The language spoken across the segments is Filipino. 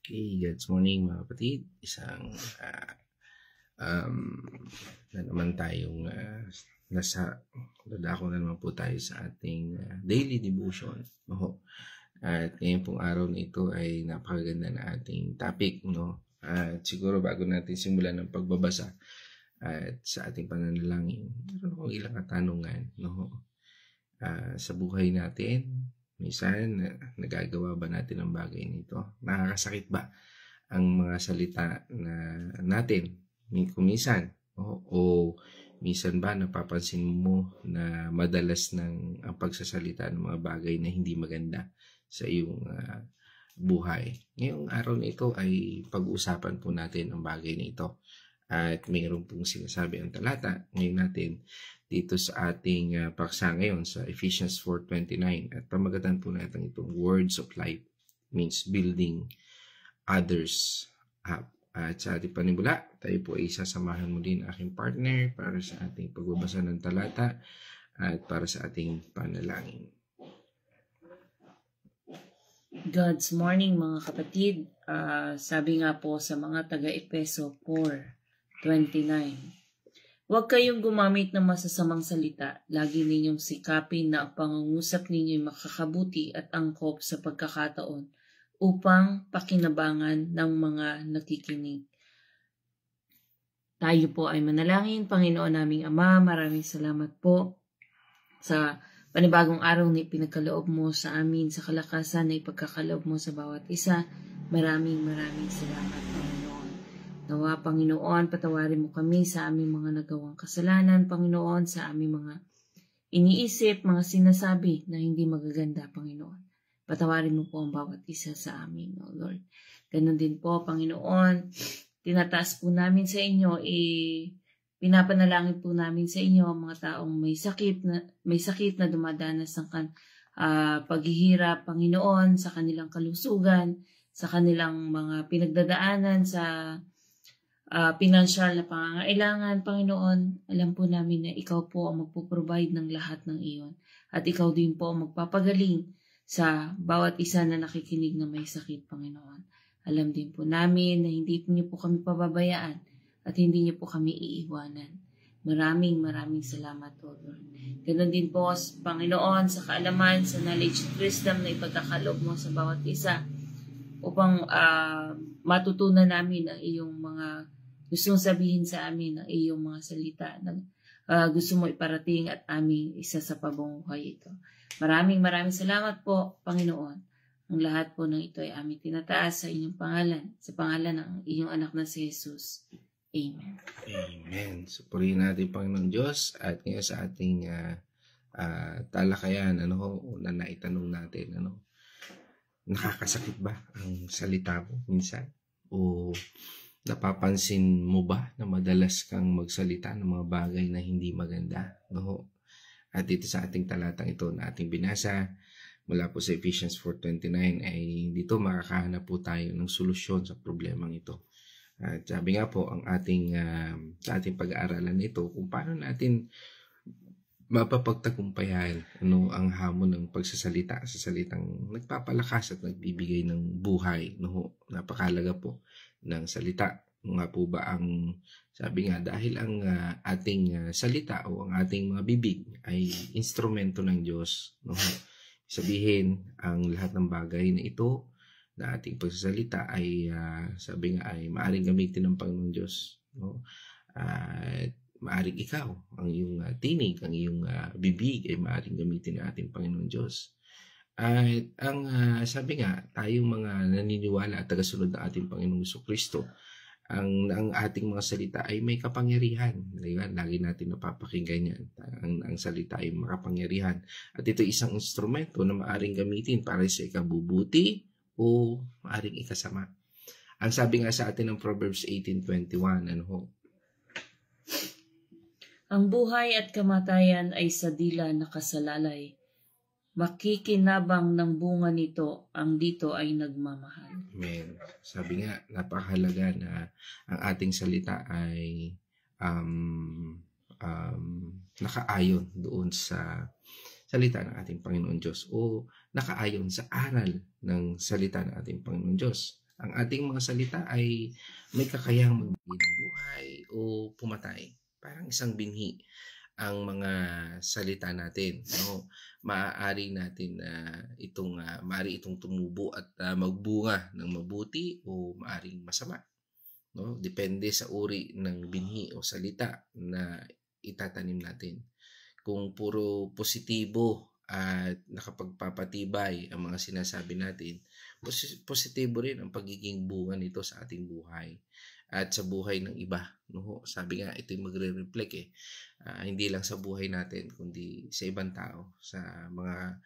Okay, good morning mga kapatid. Isang na naman tayong dadako na naman po tayo sa ating daily devotion. No? At ngayon pong araw na ito ay napakaganda na ating topic. No? At siguro bago natin simulan ng pagbabasa at sa ating pananalangin, meron akong ilang katanungan. No? Sa buhay natin, minsan, nagagawa ba natin ang bagay nito? Nakakasakit ba ang mga salita na natin? Minsan, o minsan ba napapansin mo na madalas ang pagsasalita ng mga bagay na hindi maganda sa iyong buhay? Ngayong araw na ito ay pag-uusapan po natin ang bagay na ito. At mayroon pong sinasabi ang talata ngayon natin dito sa ating paksa ngayon sa Ephesians 4:29 at pamagatan po natin itong words of life, means building others up. At sa ating panimula, tayo po ay sasamahan mo din aking partner para sa ating pagbabasa ng talata at para sa ating panalangin. God's morning mga kapatid. Sabi nga po sa mga taga-Efeso 4:29. Huwag kayong gumamit ng masasamang salita. Lagi ninyong sikapin na ang pangungusap ninyo ay makakabuti at angkop sa pagkakataon upang pakinabangan ng mga nakikinig. Tayo po ay manalangin. Panginoon naming Ama, maraming salamat po sa panibagong araw na ipinagkaloob mo sa amin, sa kalakasan na ipagkakaloob mo sa bawat isa. Maraming salamat, Panginoon. Nawa, Panginoon, patawarin mo kami sa aming mga nagawang kasalanan, Panginoon, sa aming mga iniisip, mga sinasabi na hindi magaganda, Panginoon. Patawarin mo po ang bawat isa sa amin, O Lord. Ganon din po, Panginoon, tinataas po namin sa inyo, pinapanalangin po namin sa inyo ang mga taong may sakit na dumadanas ng paghihirap, Panginoon, sa kanilang kalusugan, sa kanilang mga pinagdadaanan, sa financial na pangangailangan, Panginoon. Alam po namin na ikaw po ang magpo-provide ng lahat ng iyon. At ikaw din po ang magpapagaling sa bawat isa na nakikinig na may sakit, Panginoon. Alam din po namin na hindi niyo po kami pababayaan at hindi niyo po kami iiwanan. Maraming salamat, O Lord. Ganon din po, Panginoon, sa kaalaman, sa knowledge at wisdom na ipagkakaloob mo sa bawat isa upang matutunan namin ang iyong mga gusto mong sabihin sa amin, ang iyong mga salita na gusto mo iparating at aming isa sa pamumuhay ito. Maraming salamat po, Panginoon. Ang lahat po ng ito ay aming tinataas sa inyong pangalan, sa pangalan ng iyong anak na si Jesus. Amen. Amen. So, purihin natin, Panginoon Diyos, at ngayon sa ating talakayan, una na itanong natin, nakakasakit ba ang salita mo minsan? O napapansin mo ba na madalas kang magsalita ng mga bagay na hindi maganda? At dito sa ating talatang ito na ating binasa mula po sa Ephesians 4:29 ay dito makakahanap po tayo ng solusyon sa problemang ito. At sabi nga po ang ating sa ating pag-aaralan nito kung paano natin mapapagtagumpayan ang hamon ng pagsasalita sa salitang nagpapalakas at nagbibigay ng buhay. Napakahalaga po ng salita. Nga po ba ang sabi nga dahil ang ating salita o ang ating mga bibig ay instrumento ng Diyos. Sabihin ang lahat ng bagay na ito na ating pagsasalita ay sabi nga ay maaaring gamitin ng Panginoon Diyos. At maaring ikaw, ang iyong tinig, ang iyong bibig ay maaring gamitin ng ating Panginoon Diyos. At ang sabi nga, tayong mga naniniwala at tagasunod ng ating Panginoong Jesucristo, ang ating mga salita ay may kapangyarihan. Lagi natin napapakinggan yan. Ang salita ay makapangyarihan. At ito isang instrumento na maaring gamitin para sa ikabubuti o maaring ikasama. Ang sabi nga sa atin ng Proverbs 18:21, ang buhay at kamatayan ay sa dila nakasalalay. Makikinabang ng bunga nito, ang dito ay nagmamahal. Amen. Sabi nga, napakahalaga na ang ating salita ay nakaayon doon sa salita ng ating Panginoon Diyos o nakaayon sa aral ng salita ng ating Panginoon Diyos. Ang ating mga salita ay may kakayahang magbigay ng buhay o pumatay. Parang isang binhi ang mga salita natin, no? Maaari natin maaari itong tumubo at magbunga ng mabuti o maaring masama, no? Depende sa uri ng binhi o salita na itatanim natin. Kung puro positibo at nakapagpapatibay ang mga sinasabi natin, positibo rin ang pagiging bunga nito sa ating buhay at sa buhay ng iba, no? Sabi nga, ito yung magre-reflect hindi lang sa buhay natin kundi sa ibang tao, sa mga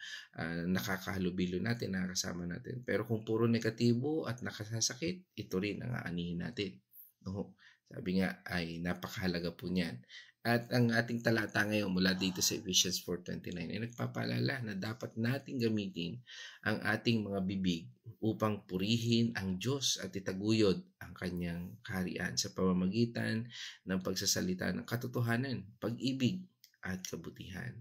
nakakahalubilo natin, nakakasama natin. Pero kung puro negatibo at nakasasakit, ito rin ang aanihin natin, no? Sabi nga ay napakahalaga po niyan. At ang ating talata ngayon mula dito sa Ephesians 4:29 ay nagpapaalala na dapat nating gamitin ang ating mga bibig upang purihin ang Diyos at itaguyod ang kanyang kaharian sa pamamagitan ng pagsasalita ng katotohanan, pag-ibig at kabutihan.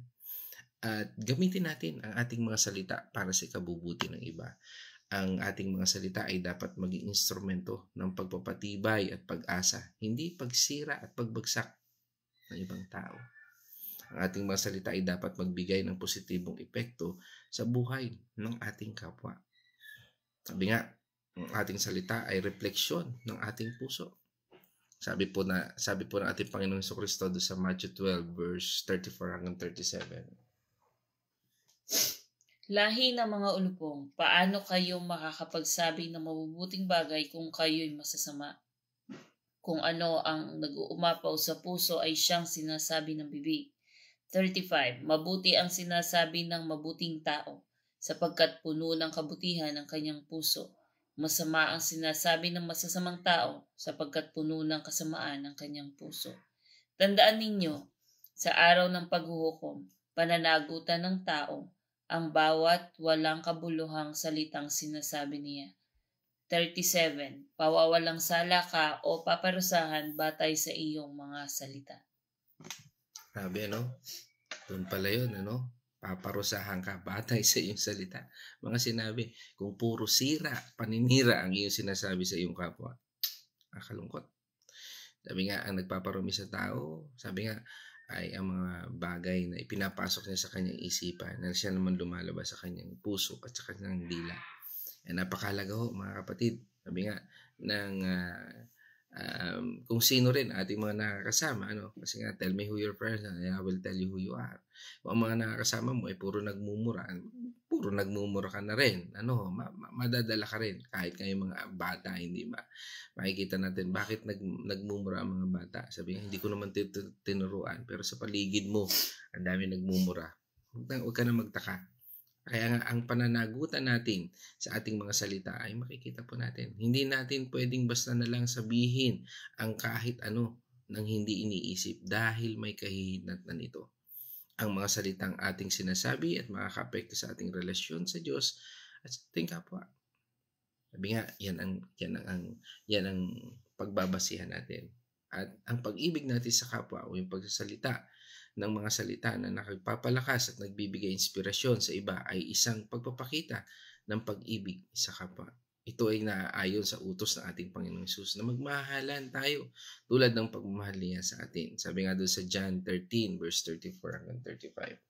At gamitin natin ang ating mga salita para sa ikabubuti ng iba. Ang ating mga salita ay dapat maging instrumento ng pagpapatibay at pag-asa, hindi pagsira at pagbagsak ng ibang tao. Ang ating mga salita ay dapat magbigay ng positibong epekto sa buhay ng ating kapwa. Sabi nga, ang ating salita ay refleksyon ng ating puso. Sabi po ng ating Panginoong Jesucristo sa Matthew 12 verse 34 hanggang 37. Lahi ng mga ulupong, paano kayo makakapagsabi ng mabubuting bagay kung kayo'y masasama? Kung ano ang nag-uumapaw sa puso ay siyang sinasabi ng bibig. 35. Mabuti ang sinasabi ng mabuting tao, sapagkat puno ng kabutihan ang kanyang puso. Masama ang sinasabi ng masasamang tao, sapagkat puno ng kasamaan ang kanyang puso. Tandaan ninyo, sa araw ng paghuhukom, pananagutan ng tao, ang bawat walang kabuluhang salitang sinasabi niya. 37. Pawawalang sala ka o paparusahan batay sa iyong mga salita. Sabi, doon pala yun, paparusahan ka batay sa iyong salita. Mga sinabi, kung puro sira, paninira ang iyong sinasabi sa iyong kapwa, nakalungkot. Sabi nga, ang nagpaparumi sa tao, sabi nga, ay ang mga bagay na ipinapasok niya sa kanyang isipan na siya naman lumalabas sa kanyang puso at sa kanyang dila. Napakahalaga ho, mga kapatid. Sabi nga kung sino rin ating mga nakakasama, kasi nga, tell me who your friends are, I will tell you who you are. Kung ang mga nakakasama mo ay puro nagmumura ka na rin. Madadala ka rin. Kahit kayo mga bata, hindi makikita natin bakit nagmumura ang mga bata. Sabi nga, hindi ko naman tinuruan, pero sa paligid mo, ang dami nagmumura. Huwag ka na magtaka. Kaya nga ang pananagutan natin sa ating mga salita ay makikita po natin. Hindi natin pwedeng basta na lang sabihin ang kahit ano nang hindi iniisip dahil may kahihinatnan ito. Ang mga salitang ating sinasabi at makakaapekto sa ating relasyon sa Diyos at sa ating kapwa. Sabi nga, yan ang pagbabasihan natin. At ang pag-ibig natin sa kapwa o yung pagsasalita ng mga salita na nakagpapalakas at nagbibigay inspirasyon sa iba ay isang pagpapakita ng pag-ibig sa kapwa. Ito ay naaayon sa utos ng ating Panginoong Hesus na magmahalan tayo tulad ng pagmamahal niya sa atin. Sabi nga doon sa John 13 verse 34 hanggang 35.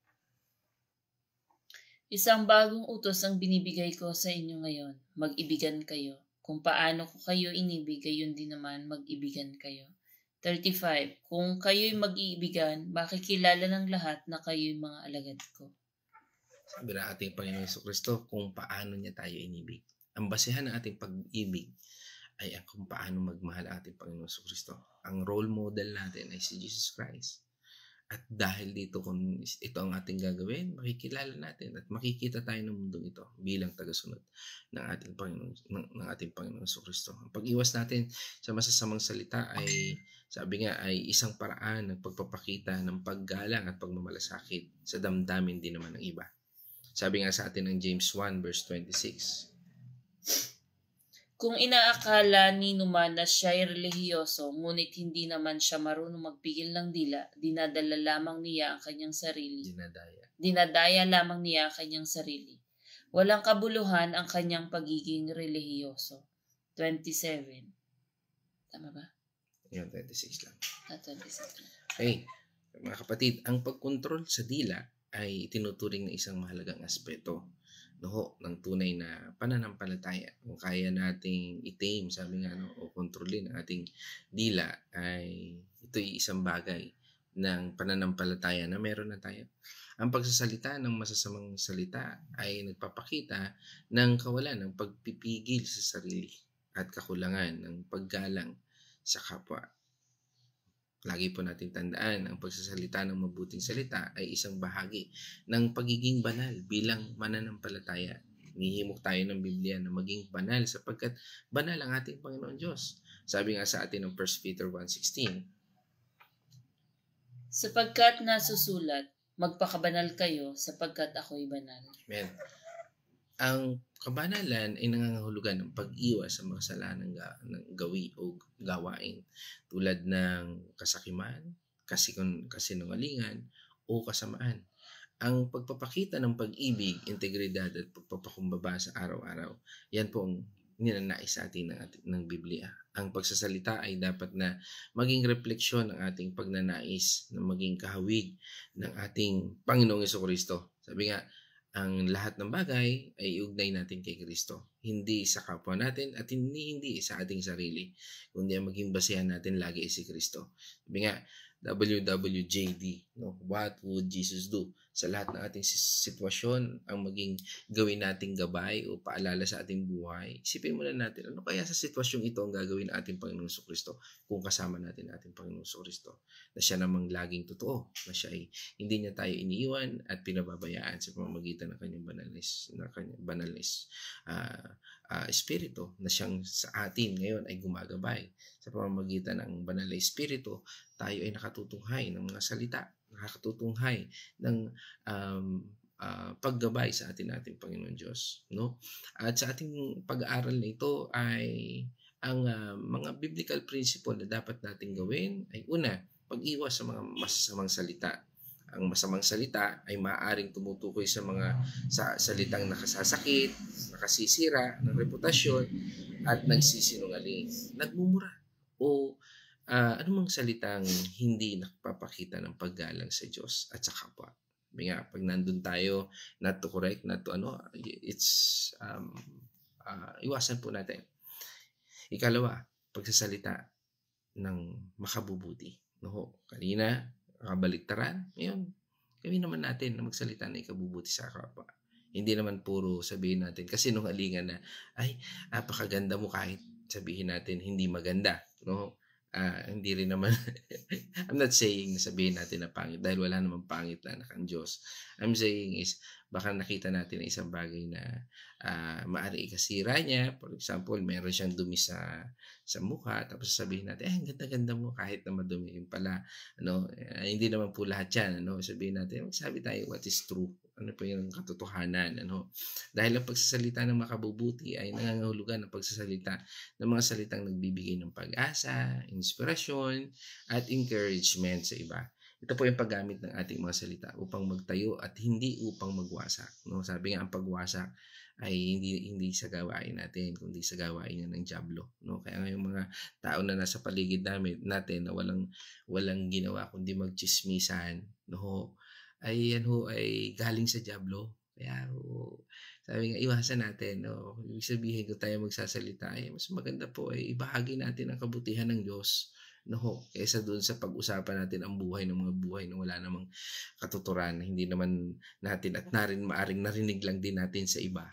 Isang bagong utos ang binibigay ko sa inyo ngayon. Mag-ibigan kayo. Kung paano ko kayo inibig, gayon din naman mag-ibigan kayo. 35. Kung kayo'y mag-iibigan, makikilala ng lahat na kayo'y mga alagad ko. Sabi na ating Panginoong Jesucristo kung paano niya tayo inibig. Ang basehan ng ating pag-ibig ay kung paano magmahal ang ating Panginoong Jesucristo. Ang role model natin ay si Jesus Christ. At dahil dito, kung ito ang ating gagawin, makikilala natin at makikita tayo ng mundong ito bilang tagasunod ng ating Panginoong Jesucristo. Ang pag-iwas natin sa masasamang salita ay, sabi nga, ay isang paraan ng pagpapakita ng paggalang at pagmamalasakit sa damdamin din naman ng iba. Sabi nga sa atin ng James 1 verse 26. Kung inaakala ni Numan na siya'y relihiyoso, ngunit hindi naman siya marunong magpigil ng dila, dinadala lamang niya ang kanyang sarili. Dinadaya lamang niya ang kanyang sarili. Walang kabuluhan ang kanyang pagiging relihiyoso. 27. Tama ba? Yun, 26 lang. 26 lang. Okay, mga kapatid, ang pagkontrol sa dila ay tinuturing na isang mahalagang aspeto ng tunay na pananampalataya. Kung kaya nating i-tame, sabi nga, o kontrolin ang ating dila, ay ito'y isang bagay ng pananampalataya na meron na tayo. Ang pagsasalita ng masasamang salita ay nagpapakita ng kawalan ng pagpipigil sa sarili at kakulangan ng paggalang sa kapwa. Lagi po natin tandaan, ang pagsasalita ng mabuting salita ay isang bahagi ng pagiging banal bilang mananampalataya. Hinihimok tayo ng Biblia na maging banal sapagkat banal ang ating Panginoon Diyos. Sabi nga sa atin ng 1 Peter 1:16, sapagkat nasusulat, magpakabanal kayo sapagkat ako'y banal. Amen. Ang kabanalan ay nangangahulugan ng pag-iwas sa mga kasalanan ng gawi o gawain tulad ng kasakiman, kasinungalingan o kasamaan. Ang pagpapakita ng pag-ibig, integridad at pagpapakumbaba sa araw-araw, yan po ang ninanais sa atin ng Biblia. Ang pagsasalita ay dapat na maging refleksyon ng ating pagnanais na maging kahawig ng ating Panginoong Jesucristo. Sabi nga, ang lahat ng bagay ay iugnay natin kay Kristo. Hindi sa kapwa natin at hindi sa ating sarili. Kundi ang maging basehan natin lagi ay si Kristo. Sabi nga, WWJD, what would Jesus do? Sa lahat ng ating sitwasyon, ang maging gawin nating gabay o paalala sa ating buhay, isipin muna natin, ano kaya sa sitwasyong ito ang gagawin ng ating Panginoong Jesucristo kung kasama natin ang ating Panginoong Jesucristo? Na siya namang laging totoo, na siya ay hindi niya tayo iniiwan at pinababayaan sa pamamagitan ng kanyang banalis espiritu na siyang sa atin ngayon ay gumagabay. Sa pamamagitan ng banal na espiritu, tayo ay nakatutunghay ng mga salita, nakatutunghay ng paggabay sa ating Panginoon Diyos. No? At sa ating pag-aaral na ito ay ang mga biblical principle na dapat nating gawin ay una, pag-iwas sa mga masasamang salita. Ang masamang salita ay maaaring tumutukoy sa mga salitang nakasasakit, nakasisira ng reputasyon, at nagsisinungaling, nagmumura, o anumang salitang hindi nakapapakita ng paggalang sa Diyos at sa kapwa. Nga, pag nandun tayo, not to correct, not to it's iwasan po natin. Ikalawa, pagsasalita ng makabubuti. Kanina, kabaliktaran, ngayon, gawin naman natin na magsalita na ikabubuti sa kapwa. Hindi naman puro sabihin natin, kasi nung alingan na, ay, napakaganda mo kahit sabihin natin hindi maganda. Hindi rin naman, I'm not saying na sabihin natin na pangit dahil wala namang pangit na anak ang Diyos. I'm saying is, baka nakita natin na isang bagay na maaari ikasira niya. For example, meron siyang dumi sa mukha, tapos sabihin natin, ang ganda-ganda mo kahit na madumi yung pala. Hindi naman po lahat yan. Sabihin natin, magsabi tayo what is true. Ano po yung katotohanan. Dahil ang pagsasalita ng makabubuti ay nangangahulugan ng pagsasalita ng mga salitang nagbibigay ng pag-asa, inspirasyon, at encouragement sa iba. Ito po yung paggamit ng ating mga salita upang magtayo at hindi upang magwasak. Sabi nga, ang pagwasak ay hindi sa gawain natin, kundi sa gawain niya ng dyablo. Kaya nga yung mga tao na nasa paligid natin na walang ginawa kundi magchismisan, ay yan ay galing sa dyablo. Kaya sabi nga, iwasan natin. Ibig sabihin, kung tayo magsasalita, ay mas maganda po ay ibahagi natin ang kabutihan ng Diyos. Kaysa doon sa pag-usapan natin ang buhay ng mga buhay na wala namang katuturan, hindi naman natin at maaring narinig lang din natin sa iba.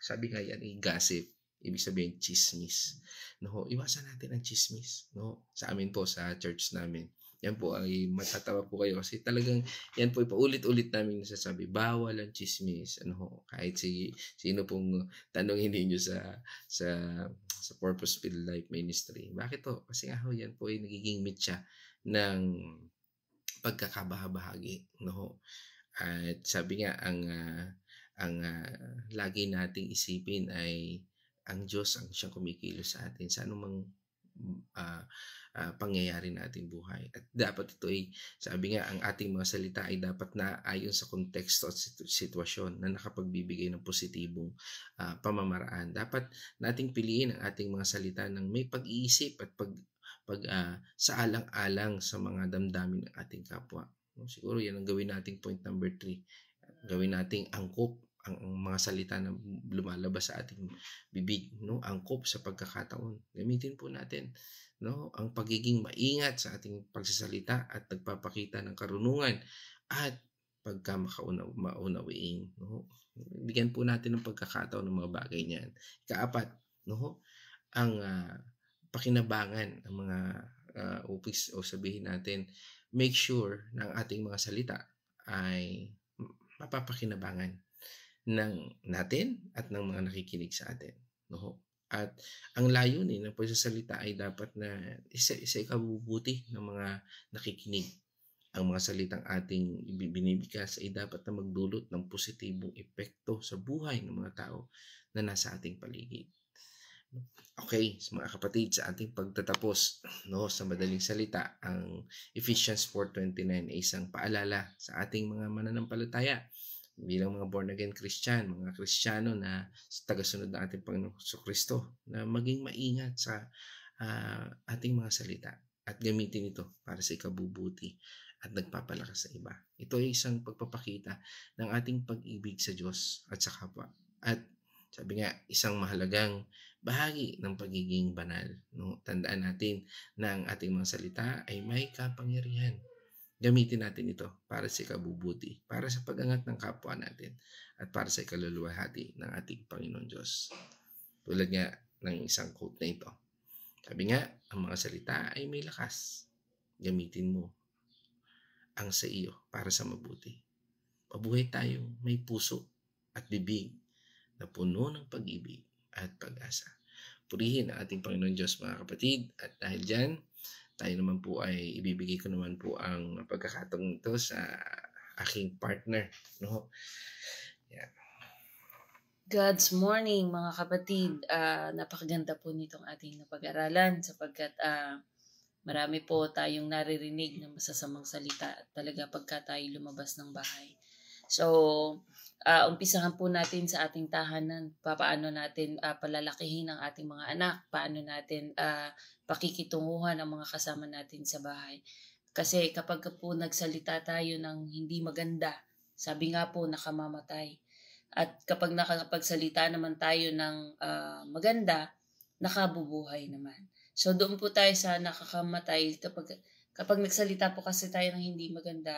Sabi nga yan ay gossip. Ibig sabihin, chismis. Iwasan natin ang chismis. Sa amin po, sa church namin. Yan po ay matatawa po kayo kasi talagang yan po paulit-ulit namin nasasabi, bawal ang chismis. Kahit sino pong tanongin niyo sa Purpose Filled Life Ministry. Bakit to? Kasi yan po ay nagiging mitya ng pagkakabahabahagi. At sabi nga, ang lagi nating isipin ay ang Diyos ang siyang kumikilos sa atin sa anumang pangyayari na ating buhay. At dapat ito ay, sabi nga, ang ating mga salita ay dapat na ayon sa konteksto at sitwasyon na nakapagbibigay ng positibong pamamaraan. Dapat nating piliin ang ating mga salita ng may pag-iisip at sa alang-alang sa mga damdamin ng ating kapwa. Siguro yan ang gawin nating point number 3. Gawin nating angkop ang mga salita na lumalabas sa ating bibig, angkop sa pagkakataon. Gamitin po natin ang pagiging maingat sa ating pagsasalita at nagpapakita ng karunungan at pagkamaunawain. Bigyan po natin ng pagkakataon ng mga bagay niyan. Ikaapat, ang pakinabangan ng mga upis o sabihin natin, make sure na ang ating mga salita ay mapapakinabangan ng natin at ng mga nakikinig sa atin. At ang layunin ng pagsasalita ay dapat na ikabubuti ng mga nakikinig. Ang mga salitang ating binibigkas ay dapat na magdulot ng positibong epekto sa buhay ng mga tao na nasa ating paligid. Okay, mga kapatid, sa ating pagtatapos, sa madaling salita, ang Ephesians 4:29 ay isang paalala sa ating mga mananampalataya bilang mga born-again Christian, mga Kristiyano na tagasunod ng ating Panginoong Kristo, na maging maingat sa ating mga salita at gamitin ito para sa ikabubuti at nagpapalakas sa iba. Ito ay isang pagpapakita ng ating pag-ibig sa Diyos at sa kapwa. At sabi nga, isang mahalagang bahagi ng pagiging banal. Tandaan natin na ang ating mga salita ay may kapangyarihan. Gamitin natin ito para sa ikabubuti, para sa pag-angat ng kapwa natin, at para sa ikaluluwalhati ng ating Panginoon Diyos. Tulad nga ng isang quote na ito. Sabi nga, ang mga salita ay may lakas. Gamitin mo ang sa iyo para sa mabuti. Mabuhay tayong may puso at bibig na puno ng pag-ibig at pag-asa. Purihin ang ating Panginoon Diyos, mga kapatid, at dahil dyan, tayo naman po ay ibibigay ko naman po ang pagkakataong ito sa aking partner. Yeah. God's morning, mga kapatid. Napakaganda po nitong ating napag-aralan sapagkat marami po tayong naririnig na masasamang salita at talaga pagka tayo lumabas ng bahay. So, umpisahan po natin sa ating tahanan, paano natin palalakihin ang ating mga anak, paano natin pakikitunguhan ang mga kasama natin sa bahay. Kasi kapag po nagsalita tayo ng hindi maganda, sabi nga po nakamamatay. At kapag nakapagsalita naman tayo ng maganda, nakabubuhay naman. So doon po tayo sa nakakamatay kapag nagsalita po kasi tayo ng hindi maganda,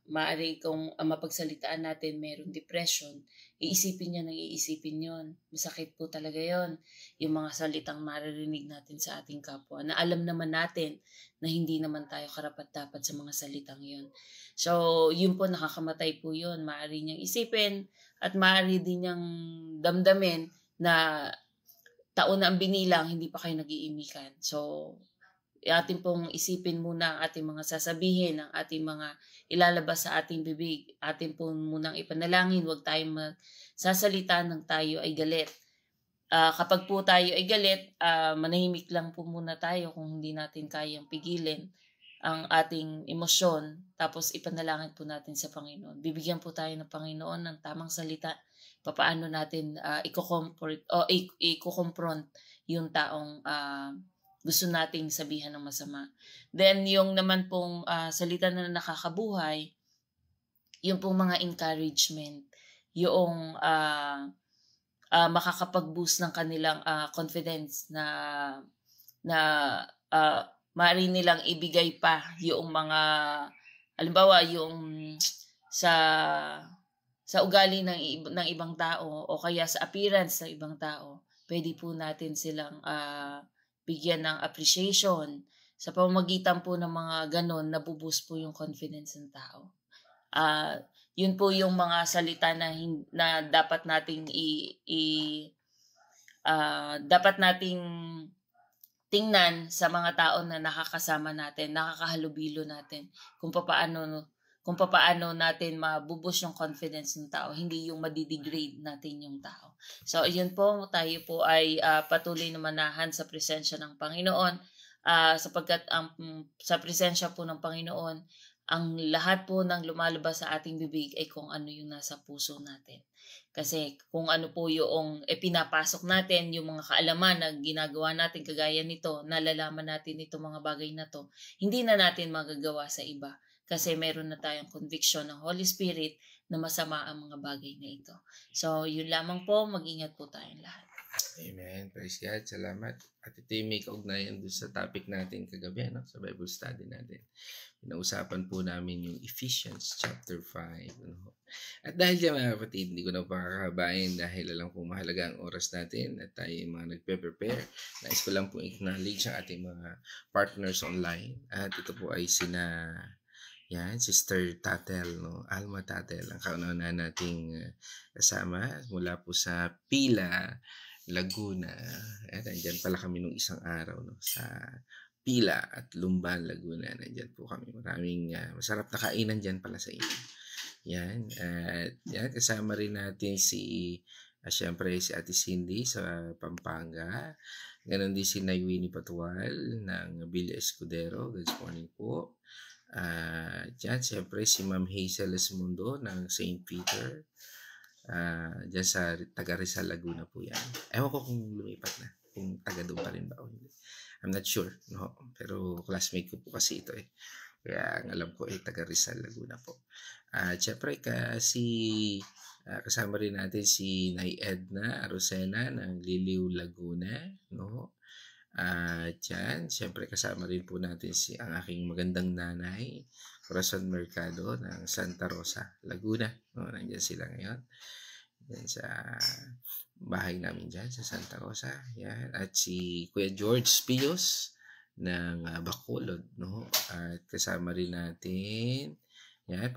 maaari kung mapagsalitaan natin mayroong depression, iisipin niya ng iisipin yon. Masakit po talaga yon. Yung mga salitang maririnig natin sa ating kapwa na alam naman natin na hindi naman tayo karapat-dapat sa mga salitang yon. So yun po, nakakamatay po yun. Maaari niyang isipin at maaari din niyang damdamin na taon na ang binilang, hindi pa kayo nag-iimikan. So ating pong isipin muna ang ating mga sasabihin, ang ating mga ilalabas sa ating bibig. Ating pong munang ipanalangin, huwag tayong magsasalita ng tayo ay galit. Kapag po tayo ay galit, manahimik lang po muna tayo kung hindi natin kayang pigilin ang ating emosyon. Tapos ipanalangin po natin sa Panginoon. Bibigyan po tayo ng Panginoon ng tamang salita. Papaano natin i-confront yung taong gusto nating sabihan ng masama. Then, yung naman pong salita na nakakabuhay, yung pong mga encouragement, yung makakapag-boost ng kanilang confidence na maaari nilang ibigay pa yung mga, halimbawa, yung sa ugali ng ibang tao o kaya sa appearance ng ibang tao, pwede po natin silang bigyan ng appreciation. Sa pamamagitan po ng mga ganon, nabuboost po yung confidence ng tao. Yun po yung mga salita na dapat nating dapat nating tingnan sa mga tao na nakakasama natin, nakakahalubilo natin, kung papaano natin mabuboost yung confidence ng tao, hindi yung madidegrade natin yung tao. So, yun po, tayo po ay patuloy na manahan sa presensya ng Panginoon sapagkat sa presensya po ng Panginoon, ang lahat po ng lumalabas sa ating bibig ay kung ano yung nasa puso natin. Kasi kung ano po yung pinapasok natin, yung mga kaalaman na ginagawa natin kagaya nito, nalalaman natin itong mga bagay na to, hindi na natin magagawa sa iba. Kasi meron na tayong conviction ng Holy Spirit na masama ang mga bagay na ito. So, yun lamang po, mag-ingat po tayong lahat. Amen. Praise God. Salamat. At ito yung may kaugnayan doon sa topic natin kagabi, no? Sa Bible study natin. Pinausapan po namin yung Ephesians chapter 5. Ano? At dahil dyan mga kapatid, hindi ko na pakakabayan dahil alam kong mahalaga ang oras natin at tayo yung mga nagpe-prepare. Nais ko lang po acknowledge ang ating mga partners online. At ito po ay sina Sister Tatel, no? Alma Tatel, ang kauna nating kasama mula po sa Pila, Laguna. Nandyan pala kami nung isang araw, no? Sa Pila at Lumban, Laguna. Nandyan po kami. Maraming masarap na kainan dyan pala sa inyo. At kasama rin natin siyempre si Ate Cindy sa Pampanga. Ganon din si Naywini Patual ng Villa Escudero. Good morning po. Siyempre si Ma'am Hazel Esmundo ng St. Peter. Diyan sa taga Rizal, Laguna po yan. Ewan ko kung lumipat na. Kung taga doon pa rin ba o hindi. I'm not sure. No? Pero classmate ko po kasi ito eh. Kaya ang alam ko taga Rizal, Laguna po. Siyempre kasama rin natin si Nay Edna Arosena ng Liliw, Laguna. No? Siyempre kasama rin po natin ang aking magandang nanay, Corazon Mercado ng Santa Rosa, Laguna. No, nandiyan sila ngayon. Yan sa bahay namin dyan sa Santa Rosa. Yan. At si Kuya George Pios ng Bacolod. No? At kasama rin natin mga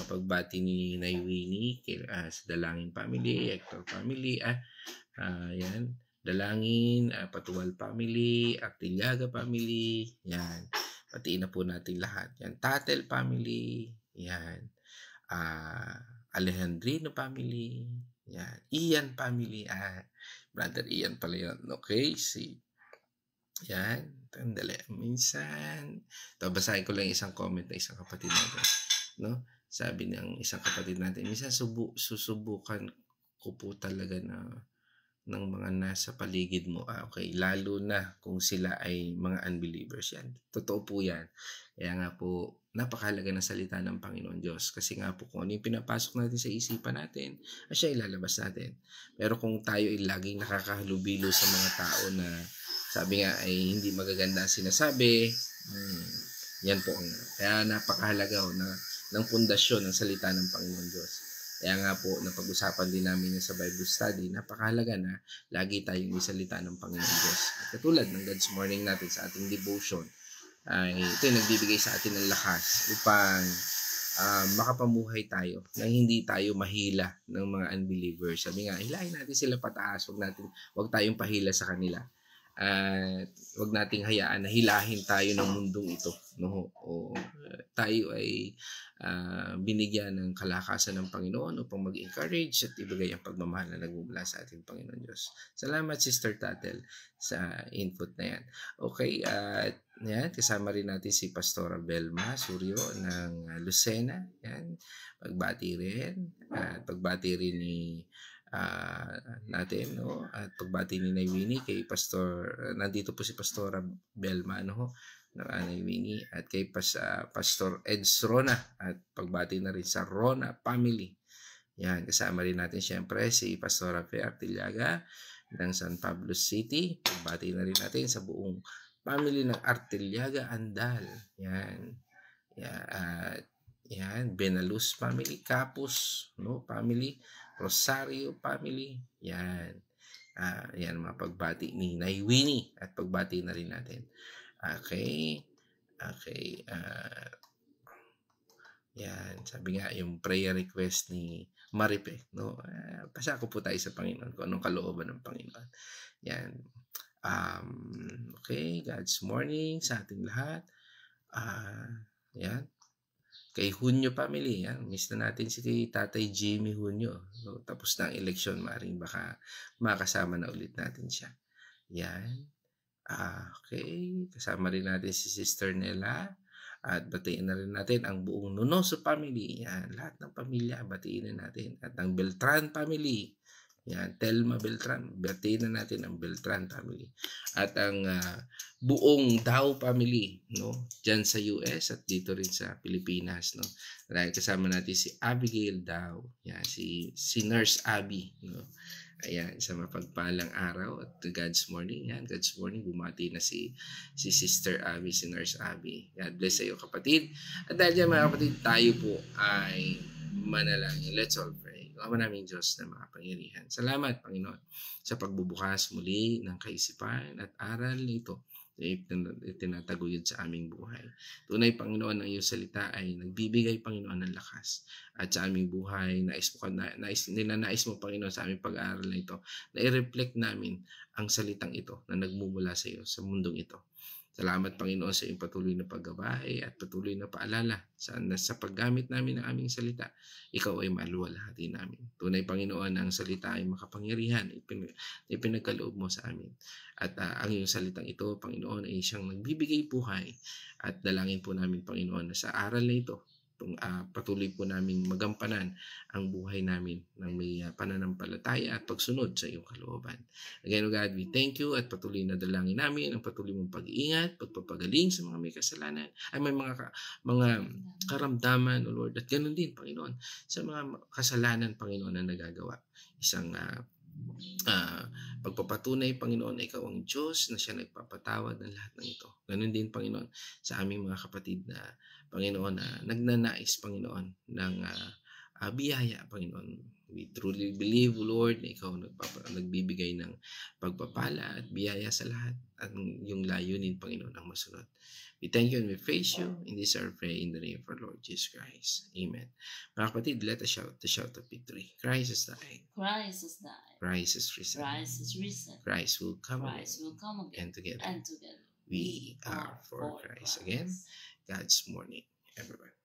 pagbati ni Naywini sa Dalangin Family, Hector Family. Dalangin, Patuwal Family, Artillaga Family, yan. Patiin na po natin lahat. Yan, Tatel Family, yan. Alejandrino Family, yan. Ian Family, Brother Ian pala yun. Okay, yan. Tandali. Minsan, basahin ko lang isang comment na isang kapatid natin. No? Sabi ng isang kapatid natin, minsan susubukan ko po talaga ng mga nasa paligid mo. Okay, lalo na kung sila ay mga unbelievers yan. Totoo po yan. Kaya nga po, napakahalaga ng salita ng Panginoon Diyos. Kasi nga po, kung ano yung pinapasok natin sa isipan natin, siya ilalabas natin. Pero kung tayo ay laging nakakahalubilo sa mga tao na sabi nga ay hindi magaganda ang sinasabi, yan po ang kaya napakahalaga ng pundasyon ng salita ng Panginoon Diyos. Kaya nga po, napag-usapan din namin sa Bible study, napakahalaga na lagi tayong isalita ng Panginoon Diyos. At katulad ng God's Morning natin sa ating devotion, ito yung nagbibigay sa atin ng lakas upang makapamuhay tayo nang hindi tayo mahila ng mga unbelievers. Sabi nga, hilahin natin sila pataas, wag tayong pahila sa kanila. At wag nating hayaan na hilahin tayo ng mundong ito, no? Tayo ay binigyan ng kalakasan ng Panginoon upang mag-encourage at ibigay ang pagmamahal na nagmumula sa ating Panginoon Diyos. Salamat Sister Tatel sa input na yan. Okay, yan, kasama rin natin si Pastora Belma Suryo ng Lucena. Yan, pagbati rin. At pagbati rin ni natin, no? At pagbati ni Naywini kay nandito po si Pastora Belma, no? ng Naywini at kay Pastor Eds Rona at pagbati na rin sa Rona family. Yan, kasama rin natin siyempre si Pastora Fe Artillaga ng San Pablo City. Pagbati na rin natin sa buong family ng Artillaga Andal. Yan. Yan, Benaluz family, Capus, no, family, Rosario family. Yan. Yan mga pagbati ni Naywini at pagbati na rin natin. Okay. Yan, sabi nga yung prayer request ni Maripe, no? Pasako po tayo sa Panginoon kung anong kalooban ng Panginoon. Yan. Okay, God's morning sa ating lahat. Yan. Kay Hunyo family, yan. Miss na natin si Tatay Jimmy Hunyo. So, tapos na ang eleksyon, maaaring baka makasama na ulit natin siya. Yan. Okay, kasama rin natin si Sister Nella. At batiin na rin natin ang buong Nunoso family. Yan, lahat ng pamilya, batiin na natin. At ang Beltran family. Yan, Telma Beltran. Batiin na natin ang Beltran family. At ang buong Dao family, no? Diyan sa US at dito rin sa Pilipinas, no? Dahil kasama natin si Abigail Dao. Yan, si Nurse Abby, no? Ayan, sa mapagpalang araw at God's morning. Yan, God's morning. Bumati na si Sister Abby, si Nurse Abby. God bless sa iyo, kapatid. At dahil dyan, mga kapatid, tayo po ay manalangin. Let's all pray. Ama naming Diyos na makapangyarihan. Salamat, Panginoon, sa pagbubukas muli ng kaisipan at aral nito itinataguyod sa aming buhay. Tunay, Panginoon, ang iyong salita ay nagbibigay, Panginoon, ng lakas. At sa aming buhay, ninanais mo, Panginoon, sa aming pag-aaral na ito, na i-reflect namin ang salitang ito na nagmumula sa iyo sa mundong ito. Salamat, Panginoon, sa iyong patuloy na paggabay at patuloy na paalala sa paggamit namin ng aming salita. Ikaw ay maluwalhati namin. Tunay, Panginoon, ang salita ay makapangyarihan. Ipinagkaloob mo sa amin. At ang iyong salitang ito, Panginoon, ay siyang nagbibigay buhay. At dalangin po namin, Panginoon, na sa aral na ito, patuloy po namin magampanan ang buhay namin ng may pananampalataya at pagsunod sa iyong kalooban. Again, O God, we thank you at patuloy na dalangin namin ang patuloy mong pag-iingat, pagpapagaling sa mga may kasalanan, ay may mga karamdaman, O Lord, at ganoon din, Panginoon, sa mga kasalanan, Panginoon, na nagagawa. Isang pagpapatunay, Panginoon, na ikaw ang Diyos na siya nagpapatawad ng lahat ng ito. Ganun din, Panginoon, sa aming mga kapatid na, Panginoon, na nagnanais, Panginoon, ng biyaya, Panginoon. We truly believe, Lord, na ikaw nagbibigay ng pagpapala at biyaya sa lahat at yung layunin, Panginoon, ang masunod. We thank you and we praise you. In this our prayer in the name of our Lord Jesus Christ. Amen. Mga kapatid, let us shout the shout of victory. Christ has died. Christ has died. Christ is risen. Christ is risen. Christ will come Christ will come again. And together And together we are for Christ. Again, God's morning, everyone.